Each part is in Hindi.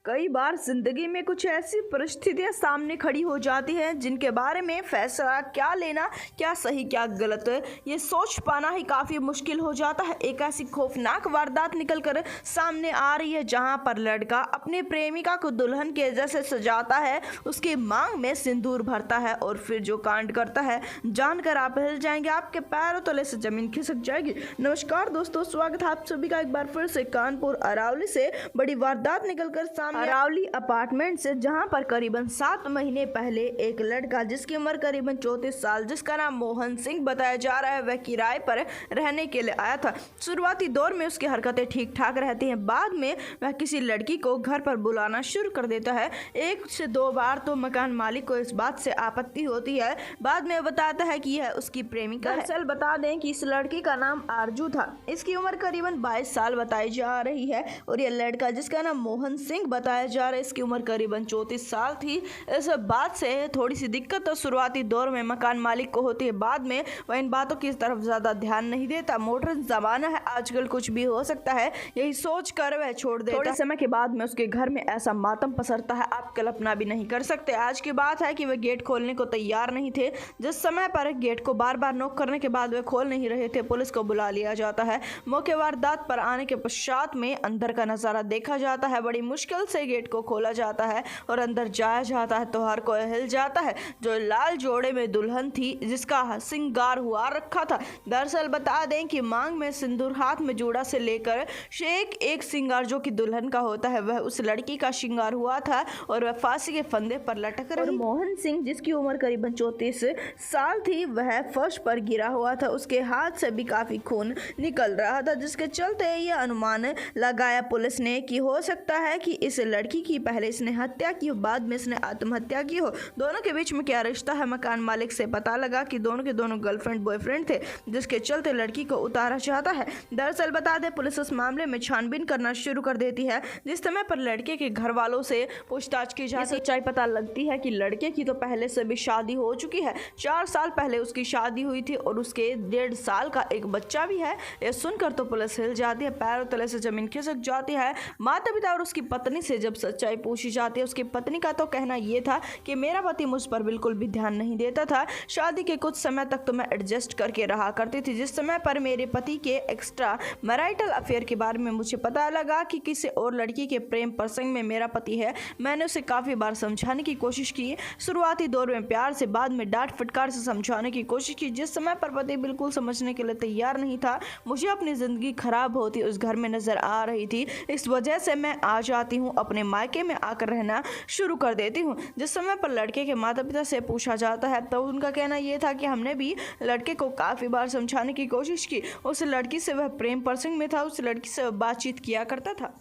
कई बार जिंदगी में कुछ ऐसी परिस्थितियां सामने खड़ी हो जाती हैं जिनके बारे में फैसला क्या लेना, क्या सही क्या गलत, ये सोच पाना ही काफ़ी मुश्किल हो जाता है। एक ऐसी खौफनाक वारदात निकल कर सामने आ रही है जहां पर लड़का अपने प्रेमिका को दुल्हन के जैसे सजाता है, उसकी मांग में सिंदूर भरता है और फिर जो कांड करता है जानकर आप हिल जाएंगे, आपके पैरों तले से जमीन खिसक जाएगी। नमस्कार दोस्तों, स्वागत है आप सभी का एक बार फिर से कानपुर अरावली से बड़ी वारदात निकलकर सामने अरावली अपार्टमेंट से, जहां पर करीबन 7 महीने पहले एक लड़का जिसकी उम्र करीबन 34 साल, जिसका नाम मोहन सिंह बताया जा रहा है, वह किराए पर रहने के लिए आया था। शुरुआती दौर में उसकी हरकतें ठीक ठाक रहती हैं, बाद में वह किसी लड़की को घर पर बुलाना शुरू कर देता है। 1 से 2 बार तो मकान मालिक को इस बात से आपत्ति होती है, बाद में बताता है कि यह उसकी प्रेमिका है। दरअसल बता दें कि इस लड़की का नाम आरजू था, इसकी उम्र करीबन 22 साल बताई जा रही है और यह लड़का जिसका नाम मोहन सिंह बताया जा रहा है, इसकी उम्र करीबन 34 साल थी। इस बात से थोड़ी सी दिक्कत तो शुरुआती दौर में मकान मालिक को होती है, बाद में वह इन बातों की तरफ ज्यादा ध्यान नहीं देता। मॉडर्न जमाना है, आजकल कुछ भी हो सकता है, यही सोच कर वह छोड़ देता। थोड़े समय के बाद में उसके घर में ऐसा मातम पसरता है, आप कल्पना भी नहीं कर सकते। आज की बात है कि वह गेट खोलने को तैयार नहीं थे। जिस समय पर गेट को बार बार नॉक करने के बाद वे खोल नहीं रहे थे, पुलिस को बुला लिया जाता है। मौके वारदात पर आने के पश्चात में अंदर का नजारा देखा जाता है। बड़ी मुश्किल से गेट को खोला जाता है और अंदर जाया जाता है तो हर कोई हिल जाता है। जो लाल जोड़े में दुल्हन थी जिसका श्रृंगार हुआ रखा था, दरअसल बता दें कि मांग में सिंदूर, हाथ में जोड़ा से लेकर शेख एक श्रृंगार जो कि दुल्हन का होता है, वह उस लड़की का श्रृंगार हुआ था और वह फांसी के फंदे पर लटक रही। मोहन सिंह जिसकी उम्र करीबन 34 साल थी, वह फर्श पर गिरा हुआ था, उसके हाथ से भी काफी खून निकल रहा था, जिसके चलते यह अनुमान लगाया पुलिस ने कि हो सकता है कि इस लड़की की पहले इसने हत्या की हो, बाद में इसने आत्महत्या की हो। दोनों के बीच में क्या रिश्ता है, मकान मालिक से पता लगा कि दोनों के दोनों गर्लफ्रेंड बॉयफ्रेंड थे, जिसके चलते लड़की को उतारा चाहता है। दरअसल बता दें, पुलिस इस मामले में छानबीन करना शुरू कर देती है। जिस समय पर लड़के के घर वालों से पूछताछ की जाती है, सच्चाई पता लगती है कि लड़के की तो पहले से भी शादी हो चुकी है। 4 साल पहले उसकी शादी हुई थी और उसके 1.5 साल का एक बच्चा भी है। यह सुनकर तो पुलिस हिल जाती है, पैरों तले से जमीन खिसक जाती है। माता पिता और उसकी पत्नी से जब सच्चाई पूछी जाती है, उसकी पत्नी का तो कहना यह था कि मेरा पति मुझ पर बिल्कुल भी ध्यान नहीं देता था, शादी के कुछ समय तक तो मैं एडजस्ट करके रहा करती थी। जिस समय पर मेरे पति के एक्स्ट्रा मैरिटल अफेयर के बारे में मुझे पता लगा कि किसी और लड़की के प्रेम प्रसंग में मेरा पति है, मैंने उसे काफ़ी बार समझाने की कोशिश की। शुरुआती दौर में प्यार से, बाद में डांट फटकार से समझाने की कोशिश की। जिस समय पर पति बिल्कुल समझने के लिए तैयार नहीं था, मुझे अपनी ज़िंदगी खराब होती उस घर में नज़र आ रही थी। इस वजह से मैं आ जाती हूँ, अपने मायके में आकर रहना शुरू कर देती हूँ। जिस समय पर लड़के के माता पिता से पूछा जाता है तो उनका कहना यह था कि हमने भी लड़के को काफ़ी बार समझाने की कोशिश की। उस लड़की से वह प्रेम प्रसंग में था, उस लड़की से बातचीत किया करता था,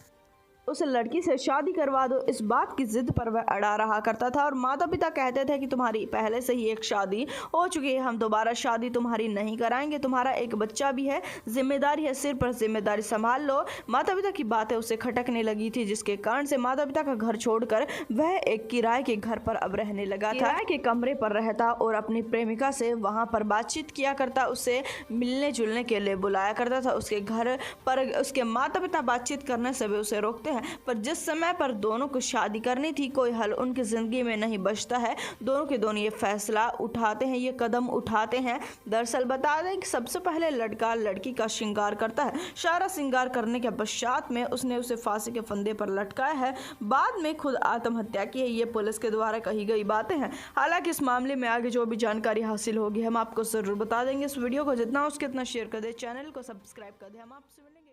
उस लड़की से शादी करवा दो, इस बात की जिद पर वह अड़ा रहा करता था। और माता पिता कहते थे कि तुम्हारी पहले से ही एक शादी हो चुकी है, हम दोबारा शादी तुम्हारी नहीं कराएंगे, तुम्हारा एक बच्चा भी है, जिम्मेदारी है, सिर पर जिम्मेदारी संभाल लो। माता पिता की बातें उसे खटकने लगी थी, जिसके कारण से माता पिता का घर छोड़कर वह एक किराए के घर पर अब रहने लगा था। किराए के कमरे पर रहता और अपनी प्रेमिका से वहाँ पर बातचीत किया करता, उससे मिलने जुलने के लिए बुलाया करता था। उसके घर पर उसके माता पिता बातचीत करने से भी उसे रोकते हैं, पर जिस समय पर दोनों को शादी करनी थी, कोई हल उनकी जिंदगी में नहीं बचता है। दोनों के दोनों ये फैसला उठाते हैं, ये कदम उठाते हैं। दरअसल बता दें कि सबसे पहले लड़का लड़की का श्रृंगार करता है। सारा श्रृंगार करने के पश्चात में उसने उसे फांसी के फंदे पर लटकाया है, बाद में खुद आत्महत्या की है। ये पुलिस के द्वारा कही गई बातें हैं। हालांकि इस मामले में आगे जो भी जानकारी हासिल होगी हम आपको जरूर बता देंगे। इस वीडियो को जितना हो सके उतना शेयर कर दे, चैनल को सब्सक्राइब कर दे। हम आपसे मिलेंगे।